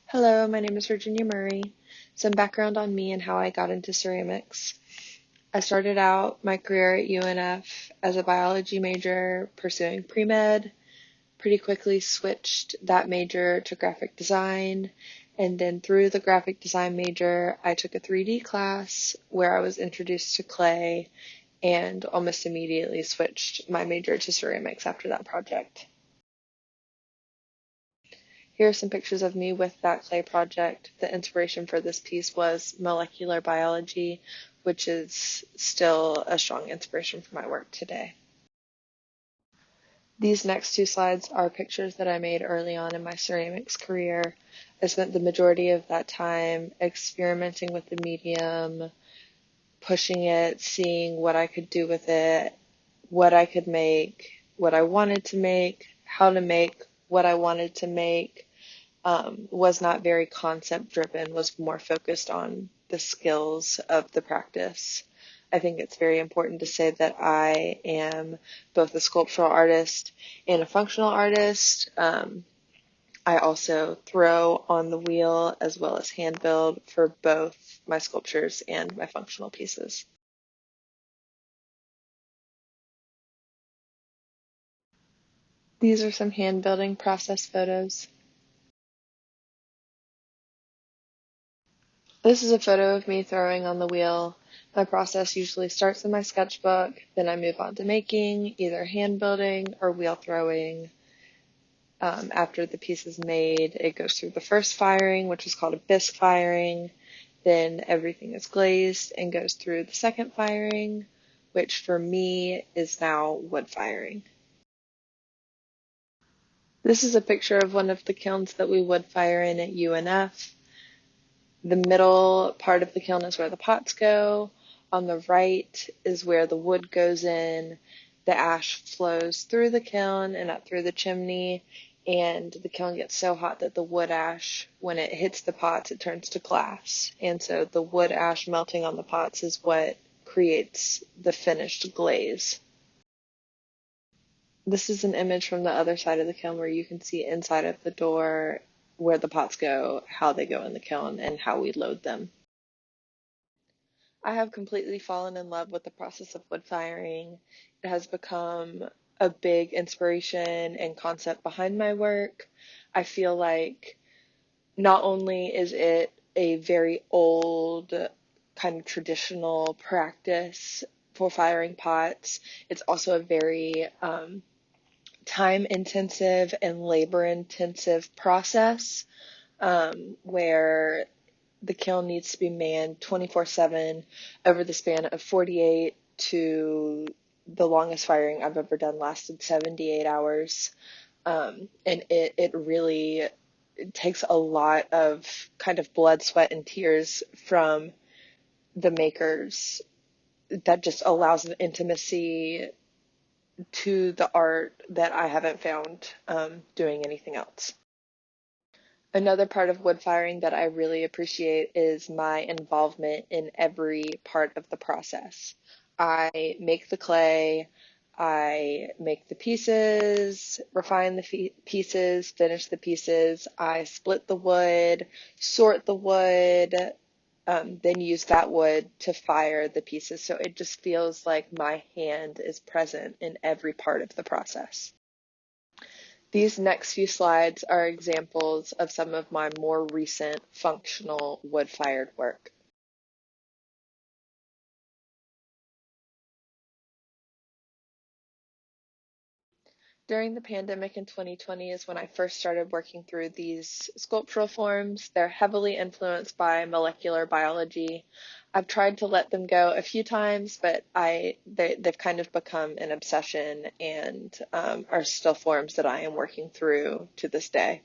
Hello, my name is Virginia Murray. Some background on me and how I got into ceramics. I started out my career at UNF as a biology major pursuing pre-med, pretty quickly switched that major to graphic design, and then through the graphic design major, I took a 3D class where I was introduced to clay and almost immediately switched my major to ceramics after that project. Here are some pictures of me with that clay project. The inspiration for this piece was molecular biology, which is still a strong inspiration for my work today. These next two slides are pictures that I made early on in my ceramics career. I spent the majority of that time experimenting with the medium, pushing it, seeing what I could do with it, what I could make, what I wanted to make, how to make what I wanted to make. Was not very concept driven, was more focused on the skills of the practice. I think it's very important to say that I am both a sculptural artist and a functional artist. I also throw on the wheel as well as hand build for both my sculptures and my functional pieces. These are some hand building process photos. This is a photo of me throwing on the wheel. My process usually starts in my sketchbook, then I move on to making, either hand building or wheel throwing. After the piece is made, it goes through the first firing, which is called a bisque firing. Then everything is glazed and goes through the second firing, which for me is now wood firing. This is a picture of one of the kilns that we wood fire in at UNF. The middle part of the kiln is where the pots go. On the right is where the wood goes in. The ash flows through the kiln and up through the chimney, and the kiln gets so hot that the wood ash, when it hits the pots, it turns to glass. And so the wood ash melting on the pots is what creates the finished glaze. This is an image from the other side of the kiln where you can see inside of the door where the pots go, how they go in the kiln, and how we load them. I have completely fallen in love with the process of wood firing. It has become a big inspiration and concept behind my work. I feel like not only is it a very old kind of traditional practice for firing pots, it's also a very time intensive and labor intensive process where the kiln needs to be manned 24/7 over the span of 48 to the longest firing I've ever done lasted 78 hours. And it really takes a lot of kind of blood, sweat, and tears from the makers that just allows an intimacy to the art that I haven't found doing anything else. Another part of wood firing that I really appreciate is my involvement in every part of the process. I make the clay, I make the pieces, refine the pieces, finish the pieces, I split the wood, sort the wood, then use that wood to fire the pieces. So it just feels like my hand is present in every part of the process. These next few slides are examples of some of my more recent functional wood-fired work. During the pandemic in 2020 is when I first started working through these sculptural forms. They're heavily influenced by molecular biology. I've tried to let them go a few times, but they've kind of become an obsession and are still forms that I am working through to this day.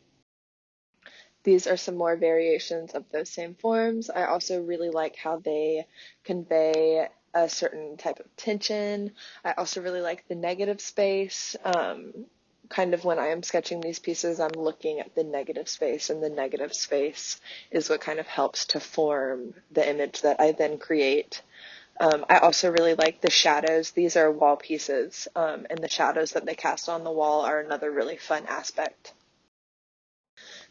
These are some more variations of those same forms. I also really like how they convey a certain type of tension. I also really like the negative space. Kind of when I am sketching these pieces, I'm looking at the negative space, and the negative space is what kind of helps to form the image that I then create. I also really like the shadows. These are wall pieces, and the shadows that they cast on the wall are another really fun aspect.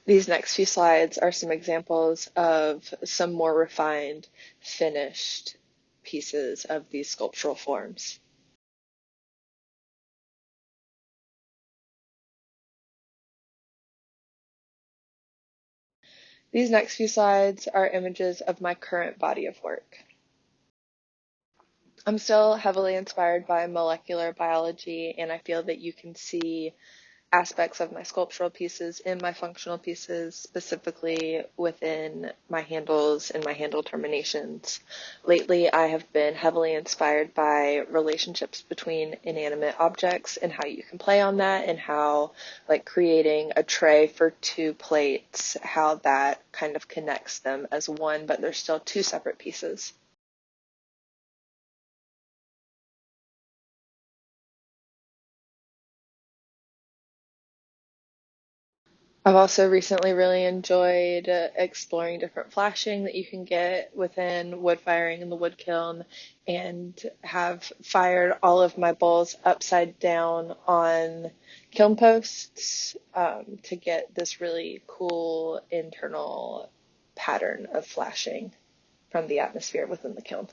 These next few slides are some examples of some more refined, finished pieces of these sculptural forms. These next few slides are images of my current body of work. I'm still heavily inspired by molecular biology, and I feel that you can see aspects of my sculptural pieces in my functional pieces, specifically within my handles and my handle terminations. Lately, I have been heavily inspired by relationships between inanimate objects and how you can play on that, and how, like, creating a tray for two plates, how that kind of connects them as one, but they're still two separate pieces. I've also recently really enjoyed exploring different flashing that you can get within wood firing in the wood kiln, and have fired all of my bowls upside down on kiln posts to get this really cool internal pattern of flashing from the atmosphere within the kiln.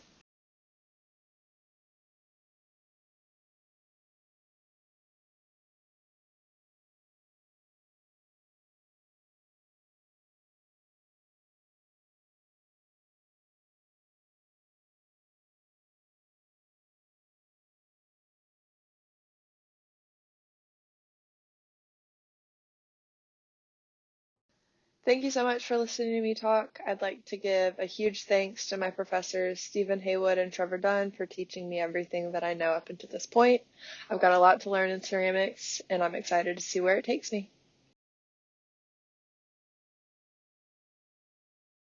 Thank you so much for listening to me talk. I'd like to give a huge thanks to my professors, Stephen Haywood and Trevor Dunn, for teaching me everything that I know up until this point. I've got a lot to learn in ceramics, and I'm excited to see where it takes me.